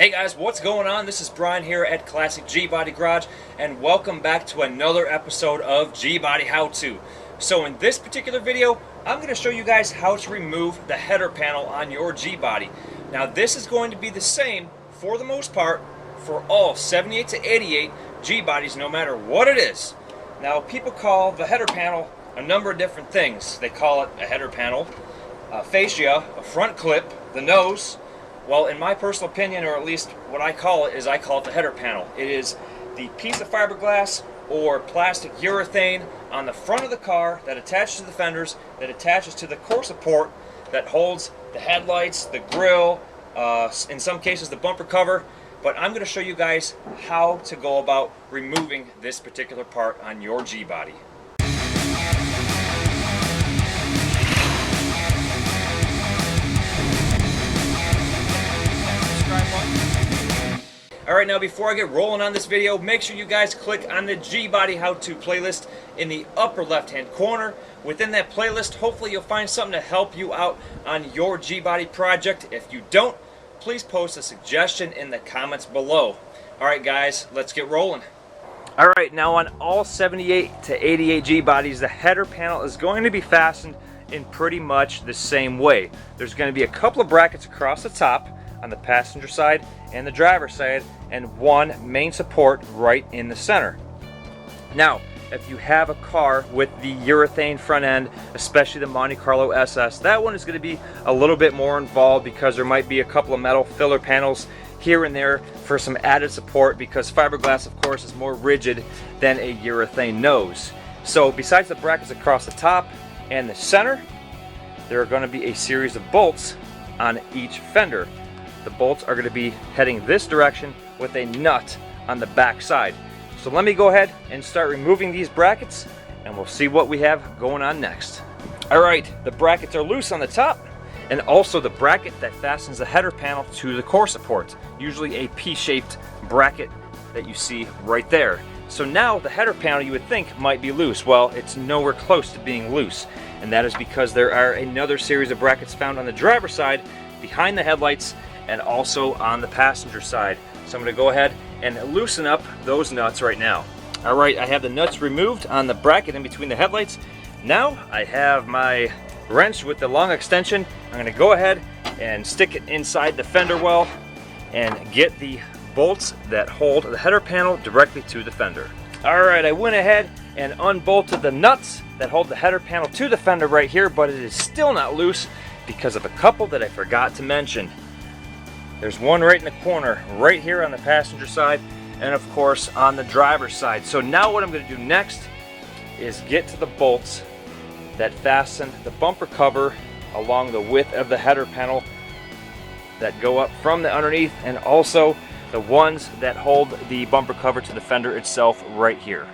Hey guys, what's going on? This is Brian here at Classic G-Body Garage, and welcome back to another episode of G-Body How To. So in this particular video, I'm going to show you guys how to remove the header panel on your G-Body. Now this is going to be the same, for the most part, for all 78 to 88 G-Bodies, no matter what it is. Now people call the header panel a number of different things. They call it a header panel, a fascia, a front clip, the nose. Well, in my personal opinion, or at least what I call it, is I call it the header panel. It is the piece of fiberglass or plastic urethane on the front of the car that attaches to the fenders, that attaches to the core support, that holds the headlights, the grille, in some cases the bumper cover. But I'm going to show you guys how to go about removing this particular part on your G-Body. Alright, now before I get rolling on this video, make sure you guys click on the G-Body How To playlist in the upper left hand corner. Within that playlist, hopefully you'll find something to help you out on your G-Body project. If you don't, please post a suggestion in the comments below. Alright guys, let's get rolling. Alright, now on all 78 to 88 G-Bodies, the header panel is going to be fastened in pretty much the same way. There's going to be a couple of brackets across the top on the passenger side and the driver's side, and one main support right in the center. Now, if you have a car with the urethane front end, especially the Monte Carlo SS, that one is going to be a little bit more involved because there might be a couple of metal filler panels here and there for some added support, because fiberglass, of course, is more rigid than a urethane nose. So besides the brackets across the top and the center, there are going to be a series of bolts on each fender. The bolts are going to be heading this direction with a nut on the back side. So let me go ahead and start removing these brackets, and we'll see what we have going on next. Alright, the brackets are loose on the top, and also the bracket that fastens the header panel to the core support, usually a P-shaped bracket that you see right there. So now the header panel, you would think, might be loose. Well, it's nowhere close to being loose, and that is because there are another series of brackets found on the driver's side behind the headlights and also on the passenger side. So I'm going to go ahead and loosen up those nuts right now. Alright, I have the nuts removed on the bracket in between the headlights. Now I have my wrench with the long extension. I'm going to go ahead and stick it inside the fender well and get the bolts that hold the header panel directly to the fender. Alright, I went ahead and unbolted the nuts that hold the header panel to the fender right here, but it is still not loose because of a couple that I forgot to mention. There's one right in the corner, right here on the passenger side, and of course on the driver's side. So now what I'm going to do next is get to the bolts that fasten the bumper cover along the width of the header panel that go up from the underneath, and also the ones that hold the bumper cover to the fender itself right here.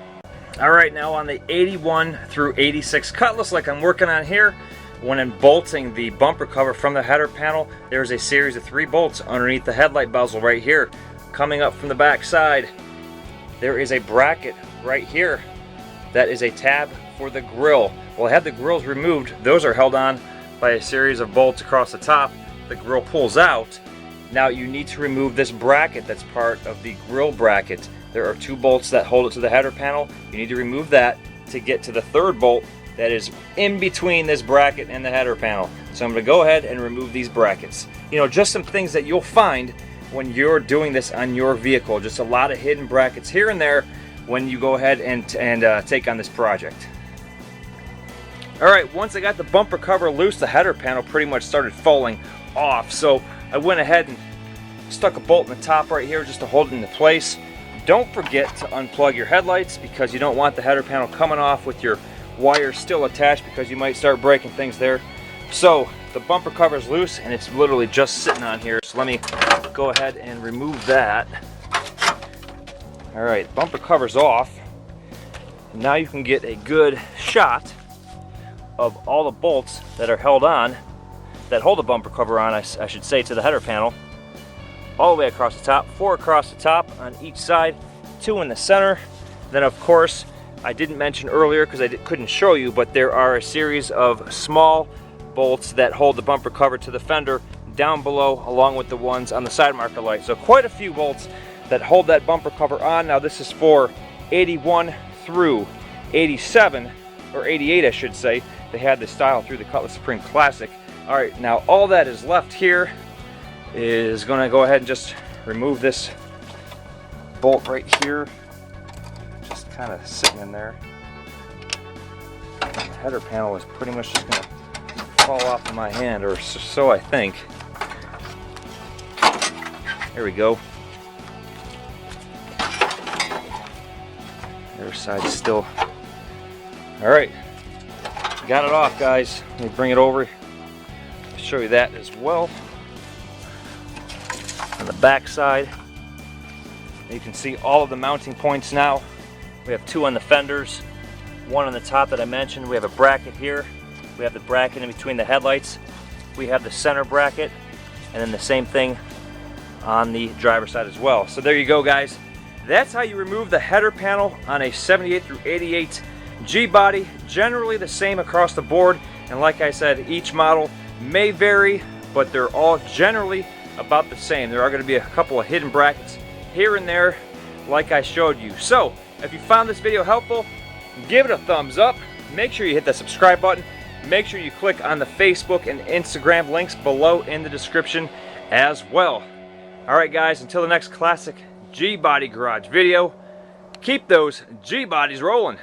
Alright, now on the 81 through 86 Cutlass, like I'm working on here, when unbolting the bumper cover from the header panel, there's a series of 3 bolts underneath the headlight bezel right here. Coming up from the back side, there is a bracket right here that is a tab for the grille. Well, I had the grills removed. Those are held on by a series of bolts across the top. The grill pulls out. Now you need to remove this bracket that's part of the grill bracket. There are 2 bolts that hold it to the header panel. You need to remove that to get to the 3rd bolt that is in between this bracket and the header panel. So I'm going to go ahead and remove these brackets. You know, just some things that you'll find when you're doing this on your vehicle. Just a lot of hidden brackets here and there when you go ahead and take on this project. Alright, once I got the bumper cover loose, the header panel pretty much started falling off. So I went ahead and stuck a bolt in the top right here just to hold it into place. Don't forget to unplug your headlights, because you don't want the header panel coming off with your wire still attached, because you might start breaking things there. So the bumper cover is loose and it's literally just sitting on here. So let me go ahead and remove that. Alright, bumper cover's off. Now you can get a good shot of all the bolts that are held on, that hold the bumper cover on, I should say, to the header panel. All the way across the top, 4 across the top on each side, 2 in the center. Then of course, I didn't mention earlier because I couldn't show you, but there are a series of small bolts that hold the bumper cover to the fender down below, along with the ones on the side marker light. So quite a few bolts that hold that bumper cover on. Now this is for 81 through 87, or 88 I should say. They had this style through the Cutlass Supreme Classic. All right, now all that is left here is going to go ahead and just remove this bolt right here. Just kind of sitting in there. And the header panel is pretty much just going to fall off of my hand, or so I think. There we go. The other side's still. All right, got it off, guys. Let me bring it over. Show you that as well. On the back side, you can see all of the mounting points now. We have two on the fenders, one on the top that I mentioned. We have a bracket here. We have the bracket in between the headlights. We have the center bracket, and then the same thing on the driver's side as well. So there you go, guys. That's how you remove the header panel on a 78 through 88 G-Body. Generally the same across the board, and like I said, each model may vary, but they're all generally about the same. There are going to be a couple of hidden brackets here and there like I showed you. So if you found this video helpful, give it a thumbs up. Make sure you hit that subscribe button. Make sure you click on the Facebook and Instagram links below in the description as well. Alright guys, until the next classic G-Body garage video, keep those G-Bodies rolling.